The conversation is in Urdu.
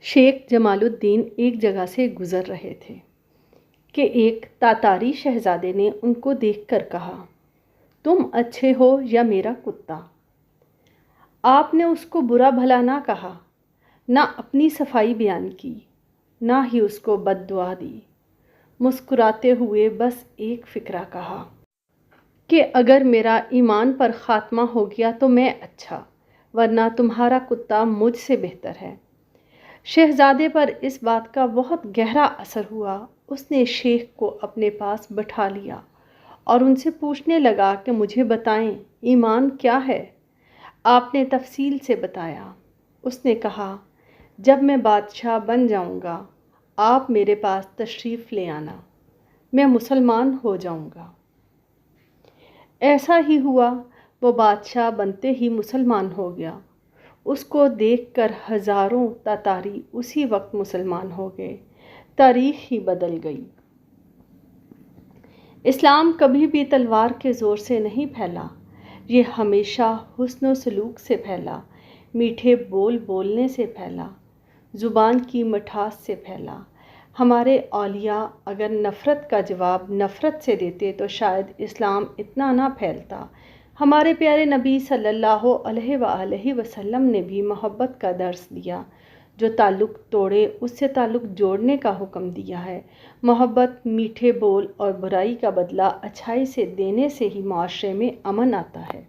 شیخ جمال الدین ایک جگہ سے گزر رہے تھے کہ ایک تاتاری شہزادے نے ان کو دیکھ کر کہا، تم اچھے ہو یا میرا کتا؟ آپ نے اس کو برا بھلا نہ کہا، نہ اپنی صفائی بیان کی، نہ ہی اس کو بد دعا دی، مسکراتے ہوئے بس ایک فقرہ کہا کہ اگر میرا ایمان پر خاتمہ ہو گیا تو میں اچھا، ورنہ تمہارا کتا مجھ سے بہتر ہے۔ شہزادے پر اس بات کا بہت گہرا اثر ہوا۔ اس نے شیخ کو اپنے پاس بٹھا لیا اور ان سے پوچھنے لگا کہ مجھے بتائیں، ایمان کیا ہے؟ آپ نے تفصیل سے بتایا۔ اس نے کہا، جب میں بادشاہ بن جاؤں گا، آپ میرے پاس تشریف لے آنا، میں مسلمان ہو جاؤں گا۔ ایسا ہی ہوا، وہ بادشاہ بنتے ہی مسلمان ہو گیا۔ اس کو دیکھ کر ہزاروں تاتاری اسی وقت مسلمان ہو گئے، تاریخ ہی بدل گئی۔ اسلام کبھی بھی تلوار کے زور سے نہیں پھیلا، یہ ہمیشہ حسن و سلوک سے پھیلا، میٹھے بول بولنے سے پھیلا، زبان کی مٹھاس سے پھیلا۔ ہمارے اولیاء اگر نفرت کا جواب نفرت سے دیتے تو شاید اسلام اتنا نہ پھیلتا۔ ہمارے پیارے نبی صلی اللہ علیہ وآلہ وسلم نے بھی محبت کا درس دیا، جو تعلق توڑے اس سے تعلق جوڑنے کا حکم دیا ہے۔ محبت، میٹھے بول اور برائی کا بدلہ اچھائی سے دینے سے ہی معاشرے میں امن آتا ہے۔